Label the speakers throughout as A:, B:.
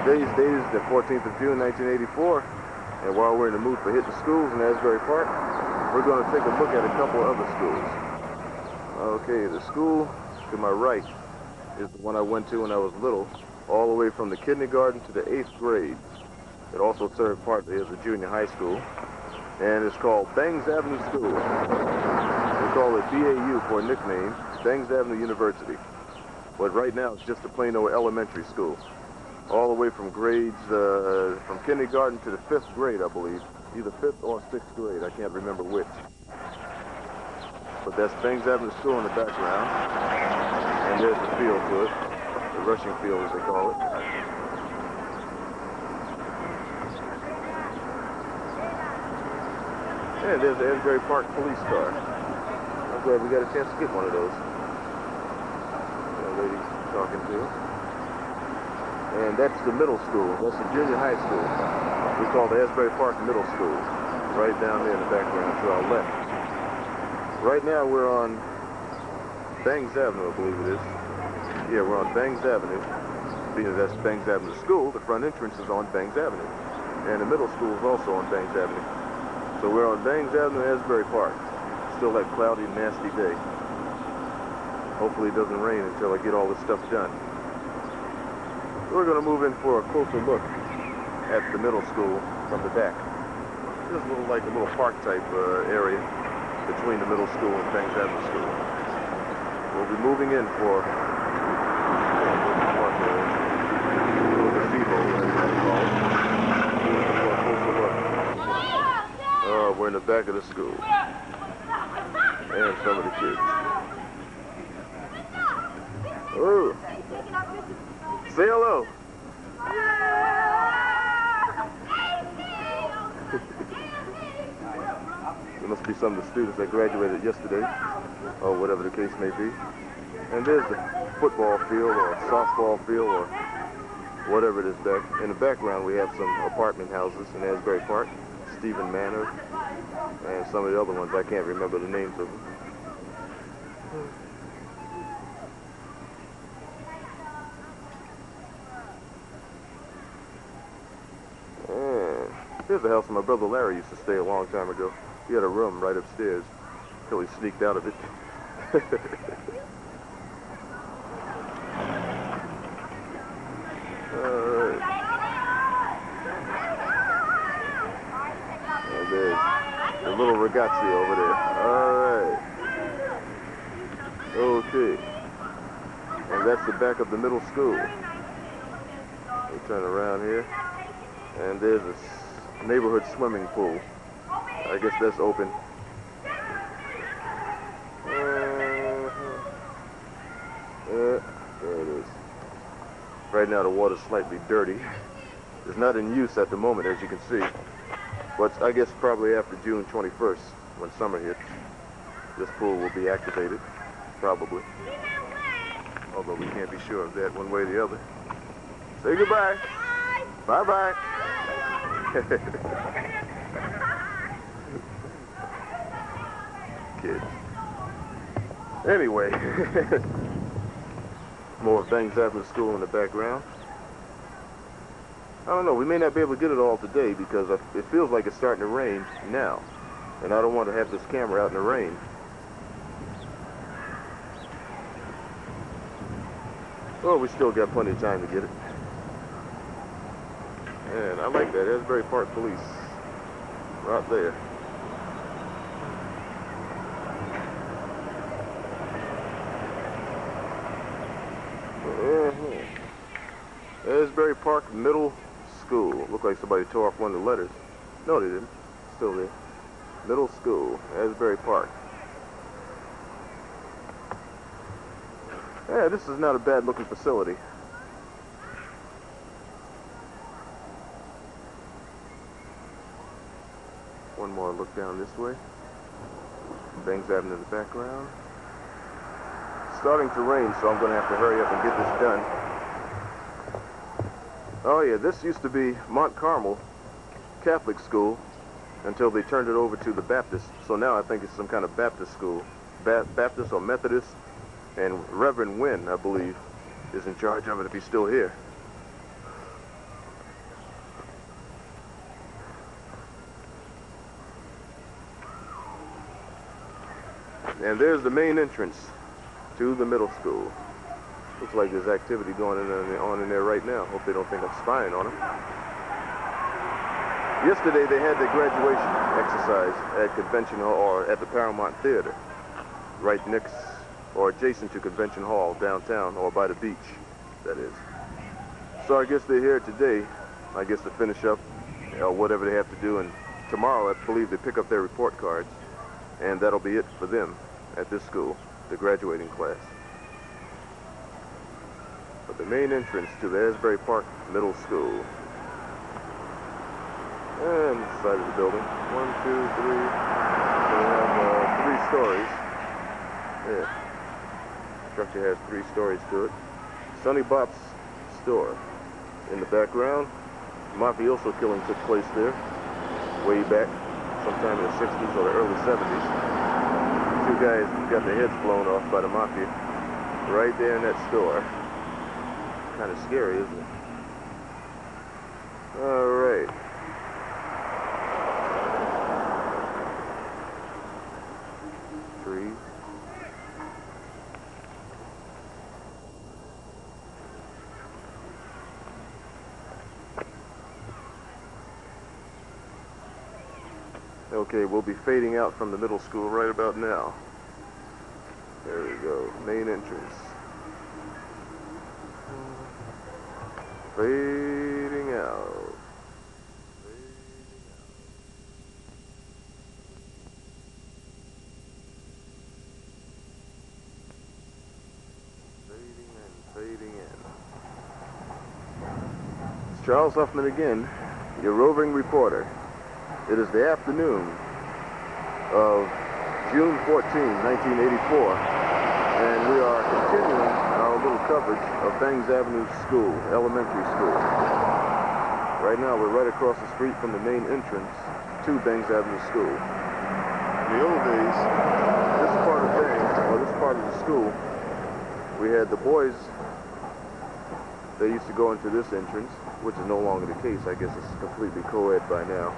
A: Today's date is the 14th of June, 1984, and while we're in the mood for hitting schools in Asbury Park, we're going to take a look at a couple other schools. Okay, the school to my right is the one I went to when I was little, all the way from the kindergarten to the 8th grade. It also served partly as a junior high school, and it's called BANGS-AVE School. We call it BAU for a nickname, Bangs Avenue University. But right now it's just a plain old elementary school. All the way from grades, from kindergarten to the 5th grade, I believe. Either 5th or 6th grade, I can't remember which. But that's Bangs Avenue School in the background. And there's the field to it. The rushing field, as they call it. And there's the Asbury Park police car. I'm glad we got a chance to get one of those. That lady talking to. And that's the middle school. That's the junior high school. We call the Asbury Park Middle School. Right down there in the background to our left. Right now we're on Bangs Avenue, I believe it is. Yeah, we're on Bangs Avenue. Being that's Bangs Avenue School, the front entrance is on Bangs Avenue. And the middle school is also on Bangs Avenue. So we're on Bangs Avenue, Asbury Park. Still that cloudy, nasty day. Hopefully it doesn't rain until I get all this stuff done. We're going to move in for a closer look at the middle school from the back. Just a little like a little park type area between the middle school and Bangs Avenue School. We'll be moving in for a little gazebo, as they call it. For a closer look. We're in the back of the school. And some of the kids. Oh. Say hello. There must be some of the students that graduated yesterday, or whatever the case may be. And there's the football field or softball field or whatever it is back. In the background we have some apartment houses in Asbury Park, Stephen Manor, and some of the other ones. I can't remember the names of them. And here's the house my brother Larry used to stay a long time ago. He had a room right upstairs until he sneaked out of it. Alright. And there's the little ragazzi over there. Alright. Okay. And that's the back of the middle school. We turn around here. And there's a neighborhood swimming pool. I guess that's open. There it is. Right now the water's slightly dirty. It's not in use at the moment, as you can see. But I guess probably after June 21st, when summer hits, this pool will be activated. Probably. Although we can't be sure of that one way or the other. Say goodbye. Bye-bye. Kids. Anyway, more Bangs Avenue School in the background. I don't know, we may not be able to get it all today because it feels like it's starting to rain now. And I don't want to have this camera out in the rain. Well, we still got plenty of time to get it. And I like that, Asbury Park Police. Right there. Asbury Park Middle School. Looked like somebody tore off one of the letters. No, they didn't. Still there. Middle School, Asbury Park. Yeah, this is not a bad looking facility. One more look down this way. Bangs Avenue in the background. It's starting to rain, so I'm going to have to hurry up and get this done. Oh yeah, this used to be Mont Carmel Catholic School until they turned it over to the Baptist. So now I think it's some kind of Baptist school. Baptist or Methodist. And Reverend Wynn, I believe, is in charge of it if he's still here. And there's the main entrance to the middle school. Looks like there's activity going on in there right now. Hope they don't think I'm spying on them. Yesterday they had their graduation exercise at Convention Hall, or at the Paramount Theater, right next or adjacent to Convention Hall downtown, or by the beach, that is. So I guess they're here today, I guess, to finish up whatever they have to do, and tomorrow I believe they pick up their report cards, and that'll be it for them at this school, the graduating class. But the main entrance to the Asbury Park Middle School. And the side of the building. 1, 2, 3. We have 3 stories. Yeah. The structure has 3 stories to it. Sonny Bop's store. In the background, mafioso killing took place there way back, sometime in the 60s or the early 70s. 2 guys got their heads blown off by the mafia right there in that store. Kind of scary, isn't it? All right. Trees. Okay, we'll be fading out from the middle school right about now. There we go, main entrance. Fading out. Fading in. It's Charles Huffman again, your roving reporter. It is the afternoon of June 14, 1984, and we are continuing our little coverage of BANGS-AVE School, elementary school. Right now we're right across the street from the main entrance to BANGS-AVE School. In the old days, this part of Bangs, or this part of the school, we had the boys, they used to go into this entrance, which is no longer the case. I guess it's completely co-ed by now.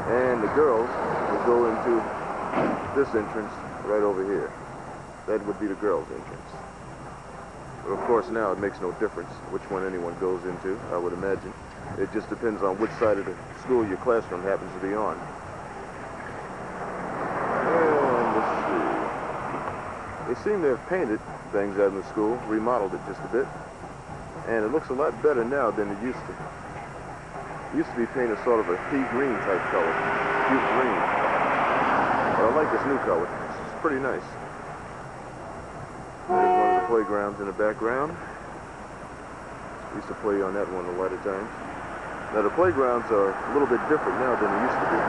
A: And the girls would go into this entrance right over here. That would be the girls' entrance. But of course now it makes no difference which one anyone goes into, I would imagine. It just depends on which side of the school your classroom happens to be on. And let's see. They seem to have painted things out in the school, remodeled it just a bit. And it looks a lot better now than it used to. It used to be painted sort of a pea green type color, cute green. But I like this new color. It's pretty nice. There's one of the playgrounds in the background. We used to play on that one a lot of times. Now the playgrounds are a little bit different now than they used to be.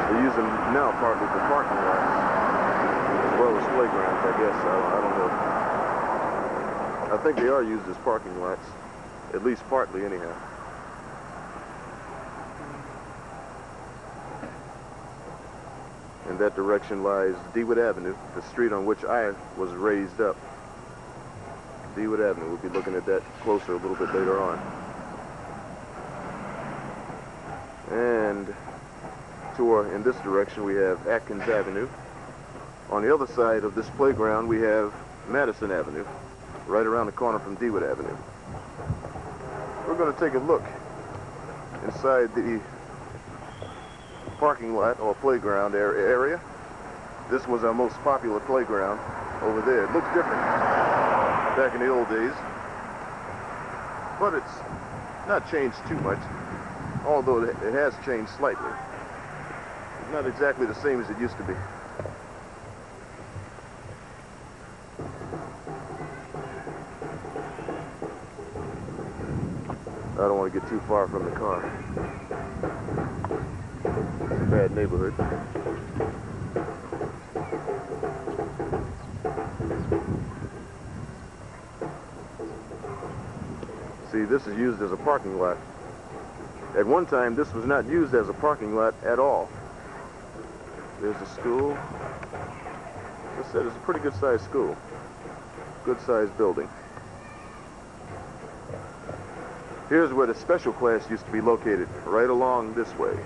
A: They use them now partly for parking lots, as well as playgrounds, I guess. I don't know. I think they are used as parking lots, at least partly anyhow. In that direction lies Dewitt Avenue, the street on which I was raised up. Dewitt Avenue, we'll be looking at that closer a little bit later on. And in this direction we have Atkins Avenue. On the other side of this playground we have Madison Avenue, right around the corner from Dewitt Avenue. We're going to take a look inside the parking lot or playground area. This was our most popular playground over there. It looks different back in the old days, but it's not changed too much, although it has changed slightly. It's not exactly the same as it used to be. I don't want to get too far from the car. It's a bad neighborhood. See, this is used as a parking lot. At one time, this was not used as a parking lot at all. There's a school. As I said, it's a pretty good-sized school. Good-sized building. Here's where the special class used to be located, right along this way.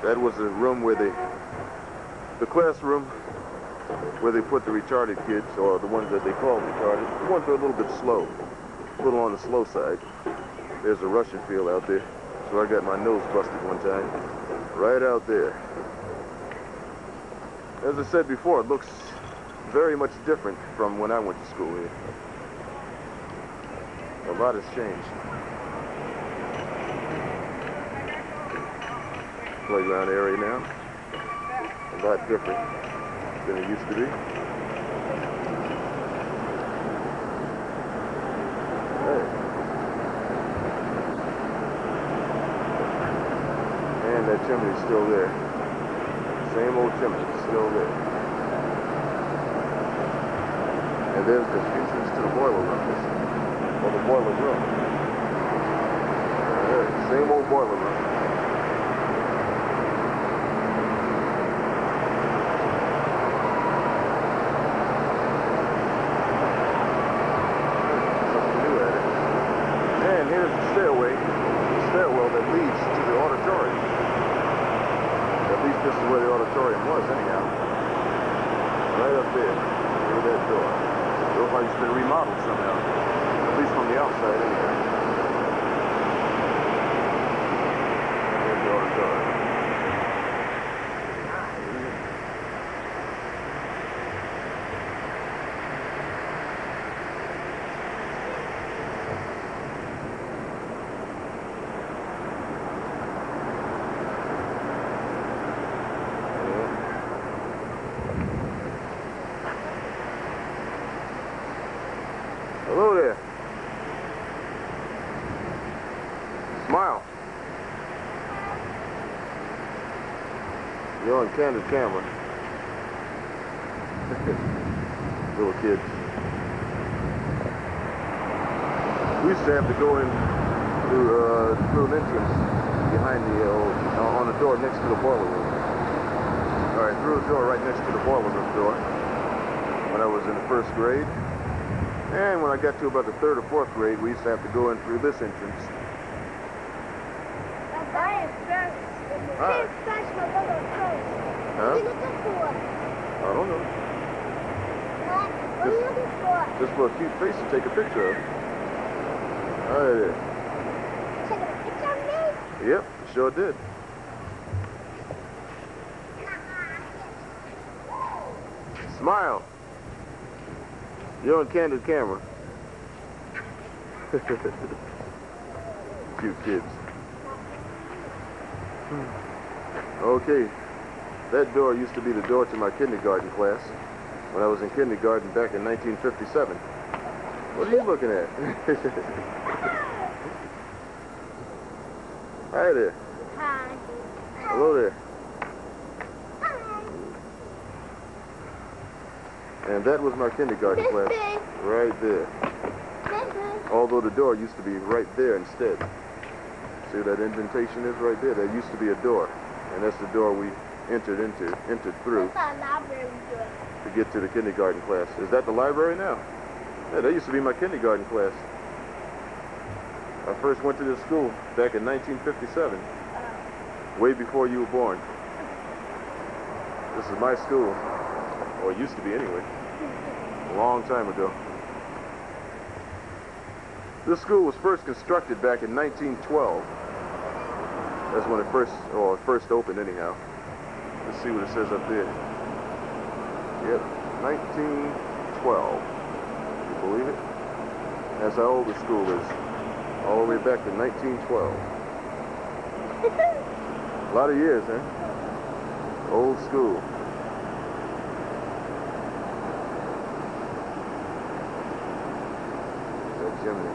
A: That was the room where the the classroom where they put the retarded kids, or the ones that they call retarded. The ones that are a little bit slow, a little on the slow side. There's a Russian field out there, so I got my nose busted one time, right out there. As I said before, it looks very much different from when I went to school here. A lot has changed. Playground area now, a lot different than it used to be. Hey. And that chimney's still there. Same old chimney, still there. And there's the entrance to the boiler room, or the boiler room. Same old boiler room. Stairwell that leads to the auditorium. At least this is where the auditorium was, anyhow. Right up there, through that door. It looks like it's been remodeled somehow, at least from the outside, anyhow. There's the auditorium. Hello there. Smile. You're on candid camera. Little kids. We used to have to go in through an entrance behind the, on the door next to the boiler room. All right, through the door right next to the boiler room door when I was in the first grade. And when I got to about the third or fourth grade, we used to have to go in through this entrance. Huh? I don't know.
B: What are you looking for?
A: Just for a cute face to take a picture of. All right there.
B: Taking a picture of me?
A: Yep, sure did. Smile. You're on candid camera. Cute kids. Okay, that door used to be the door to my kindergarten class when I was in kindergarten back in 1957. What are you looking at? Hi there.
B: Hi.
A: Hello there. And that was my kindergarten class, right there. Although the door used to be right there instead. See where that indentation is right there? There used to be a door, and that's the door we entered through to get to the kindergarten class. Is that the library now? Yeah, that used to be my kindergarten class. I first went to this school back in 1957, way before you were born. This is my school. Or it used to be anyway, a long time ago. This school was first constructed back in 1912. That's when it first opened anyhow. Let's see what it says up there. Yep, 1912. You believe it? That's how old the school is. All the way back to 1912. A lot of years, huh? Old school. Chimney.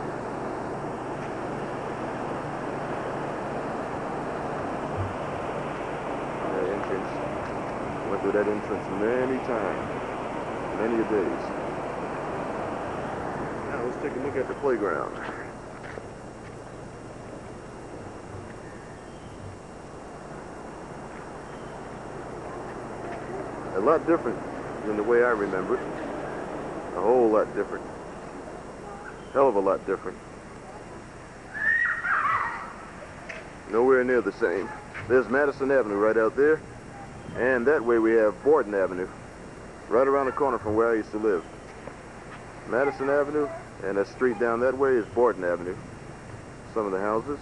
A: That entrance. Went through that entrance many times. Many a days. Now let's take a look at the playground. A lot different than the way I remember it. A whole lot different. Hell of a lot different. Nowhere near the same. There's Madison Avenue right out there. And that way we have Borden Avenue, right around the corner from where I used to live. Madison Avenue, and that street down that way is Borden Avenue. Some of the houses.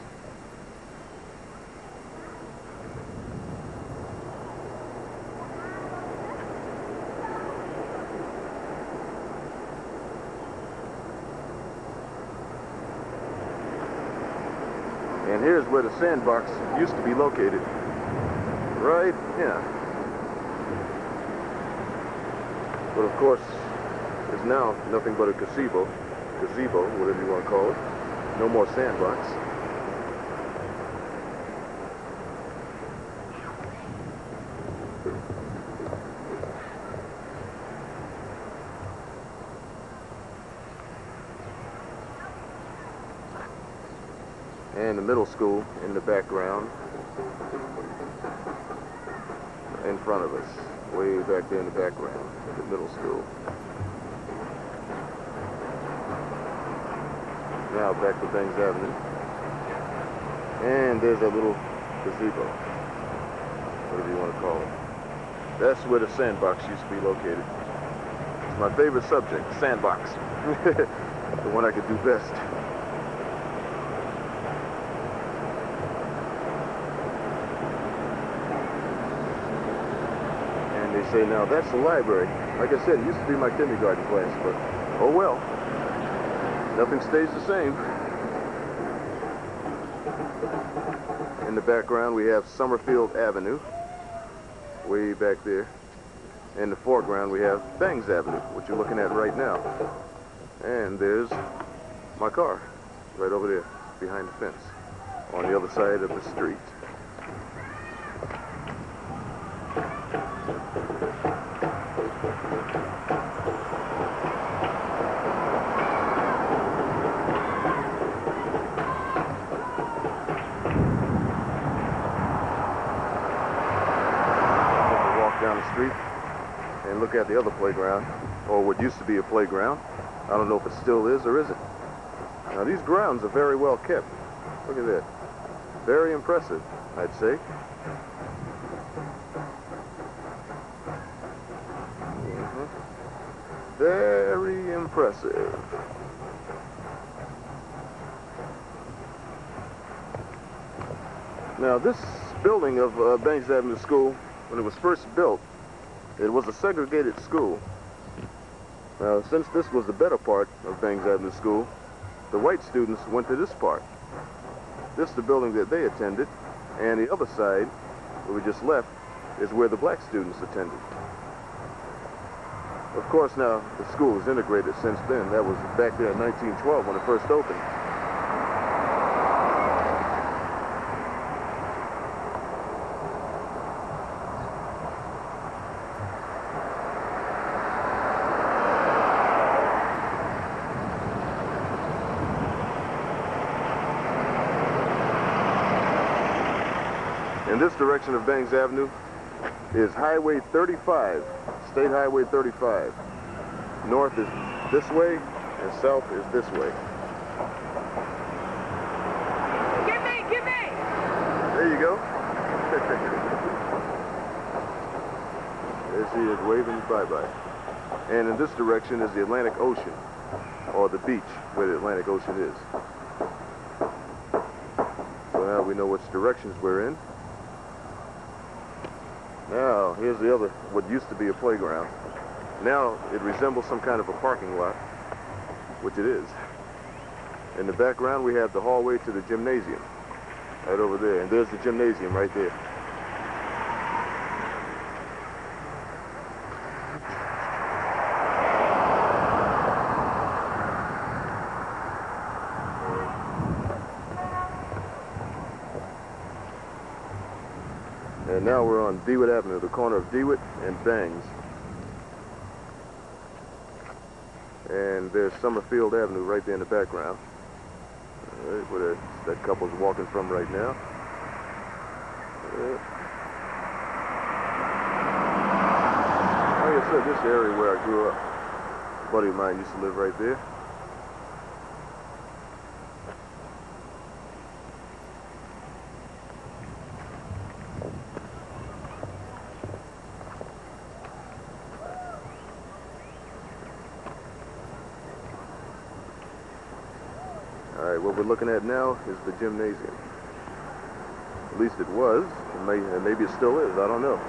A: And here's where the sandbox used to be located. Right here. But of course, it's now nothing but a gazebo, whatever you want to call it. No more sandbox. And the middle school in the background, in front of us, way back there in the background, the middle school. Now back to Bangs Avenue. And there's a little gazebo, whatever you want to call it. That's where the sandbox used to be located. It's my favorite subject, sandbox. The one I could do best. And they say now that's the library. Like I said, it used to be my kindergarten class, but oh well. Nothing stays the same. In the background, we have Summerfield Avenue, way back there. In the foreground, we have Bangs Avenue, which you're looking at right now. And there's my car, right over there, behind the fence, on the other side of the street. Down the street and look at the other playground, or what used to be a playground. I don't know if it still is or isn't. Now these grounds are very well kept. Look at that. Very impressive, I'd say. Very impressive. Now this building of Bangs Avenue School, when it was first built, it was a segregated school. Now, since this was the better part of Bangs Avenue School, the white students went to this part. This is the building that they attended, and the other side, where we just left, is where the black students attended. Of course, now, the school is integrated since then. That was back there in 1912 when it first opened. In this direction of Bangs Avenue is Highway 35, State Highway 35. North is this way, and south is this way.
B: Give me!
A: There you go. There she is, waving bye-bye. And in this direction is the Atlantic Ocean, or the beach where the Atlantic Ocean is. So now we know which directions we're in. Now, here's the other, what used to be a playground. Now, it resembles some kind of a parking lot, which it is. In the background, we have the hallway to the gymnasium, right over there. And there's the gymnasium right there. And now we're on DeWitt Avenue, the corner of DeWitt and Bangs. And there's Summerfield Avenue right there in the background. All right, where that couple's walking from right now. Like I said, this area where I grew up. A buddy of mine used to live right there. Alright, what we're looking at now is the gymnasium. At least it was, and maybe it still is, I don't know.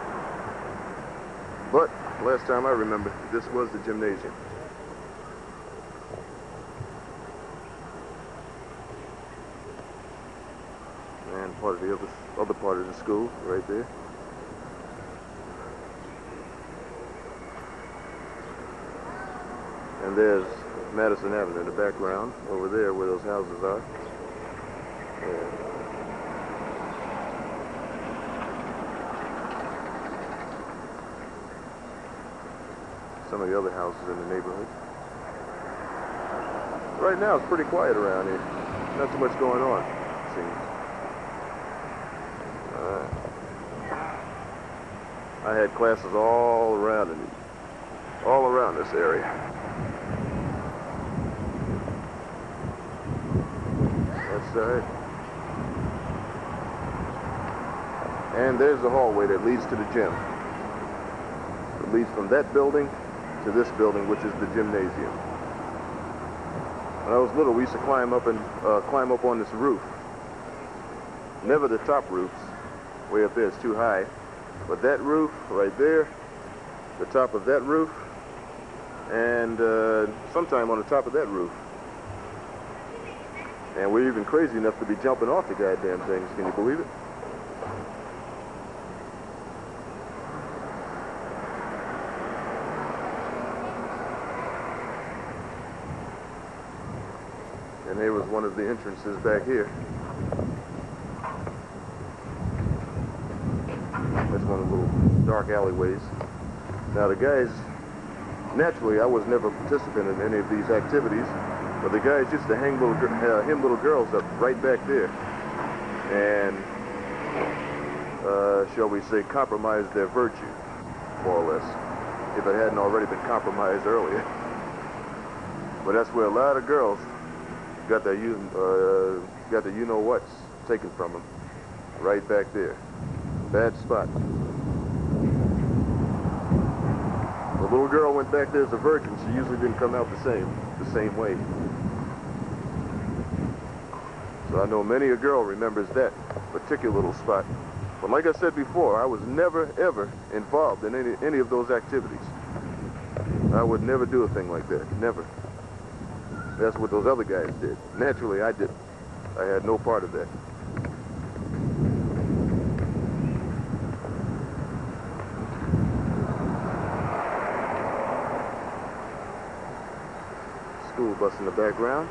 A: But last time I remember, this was the gymnasium. And part of the other part of the school, right there. And there's Madison Avenue in the background, over there where those houses are. Yeah. Some of the other houses in the neighborhood. Right now it's pretty quiet around here. Not too much going on, it seems. I had classes all around this area. That's right. And there's the hallway that leads to the gym. It leads from that building to this building, which is the gymnasium. When I was little, we used to climb up on this roof. Never the top roofs, way up there, it's too high. But that roof right there, the top of that roof, and sometime on the top of that roof. And we're even crazy enough to be jumping off the goddamn things. Can you believe it? And there was one of the entrances back here. That's one of the little dark alleyways. Now the guys, naturally I was never a participant in any of these activities, but the guys used to hem little girls up right back there. And, shall we say, compromise their virtue, more or less, if it hadn't already been compromised earlier. But that's where a lot of girls got their you-know-whats taken from them, right back there. Bad spot. The little girl went back there as a virgin. She usually didn't come out the same way. So I know many a girl remembers that particular little spot. But like I said before, I was never, ever involved in any of those activities. I would never do a thing like that. Never. That's what those other guys did. Naturally, I didn't. I had no part of that. School bus in the background.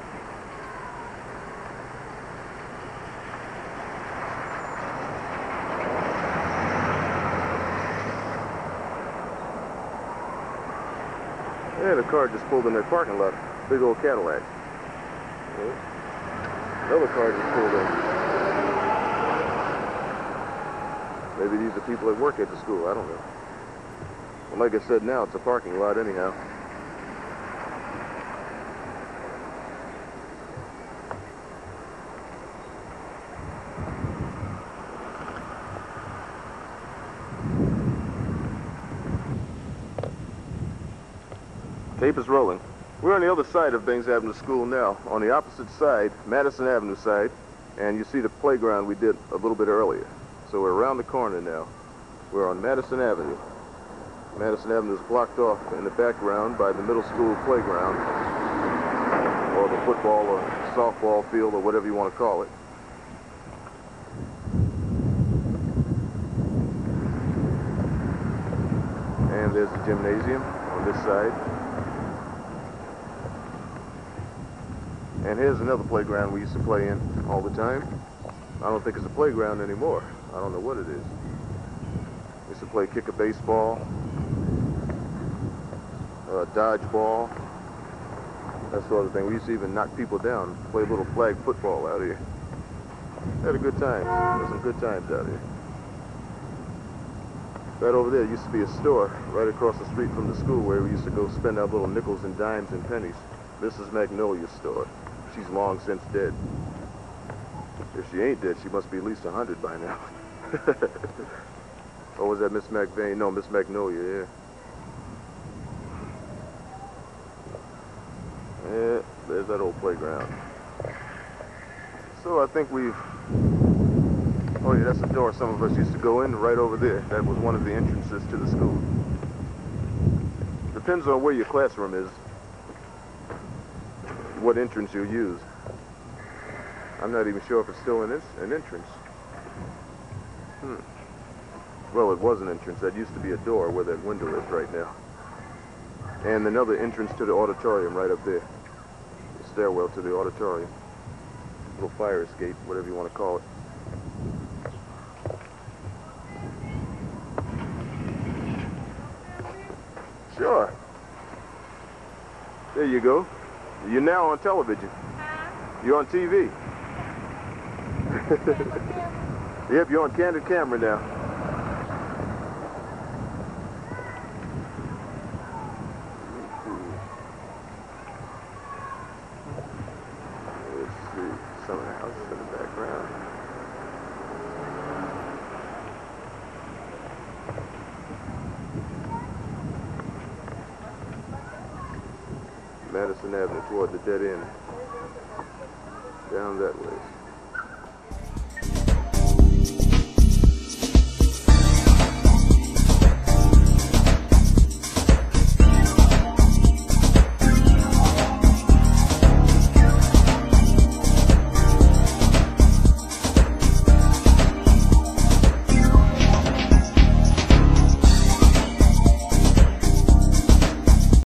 A: Yeah, the car just pulled in that parking lot. Big old Cadillac. Yeah. Another car just pulled in. Maybe these are people that work at the school. I don't know. Well, like I said, now it's a parking lot anyhow. Tape is rolling. We're on the other side of BANGS-AVE-SCHOOL now, on the opposite side, Madison Avenue side, and you see the playground we did a little bit earlier. So we're around the corner now. We're on Madison Avenue. Madison Avenue is blocked off in the background by the middle school playground, or the football or softball field, or whatever you want to call it. And there's the gymnasium on this side. And here's another playground we used to play in all the time. I don't think it's a playground anymore. I don't know what it is. We used to play kick a baseball, dodgeball, that sort of thing. We used to even knock people down, play a little flag football out here. Had a good time. Had some good times out here. Right over there used to be a store right across the street from the school where we used to go spend our little nickels and dimes and pennies. Mrs. Magnolia's store. She's long since dead. If she ain't dead, she must be at least 100 by now. Or was that Miss McVeigh? No, Miss Magnolia, yeah. Yeah, there's that old playground. So I think we've... Oh yeah, that's the door some of us used to go in, right over there. That was one of the entrances to the school. Depends on where your classroom is, what entrance you use. I'm not even sure if it's still an entrance. Well, it was an entrance. That used to be a door where that window is right now. And another entrance to the auditorium right up there. The stairwell to the auditorium. Little fire escape, whatever you want to call it. Sure. There you go. You're now on television. You're on TV. Yep, you're on candid camera now. Let's see. Some of the houses in the background. Madison Avenue toward the dead end. Down that way.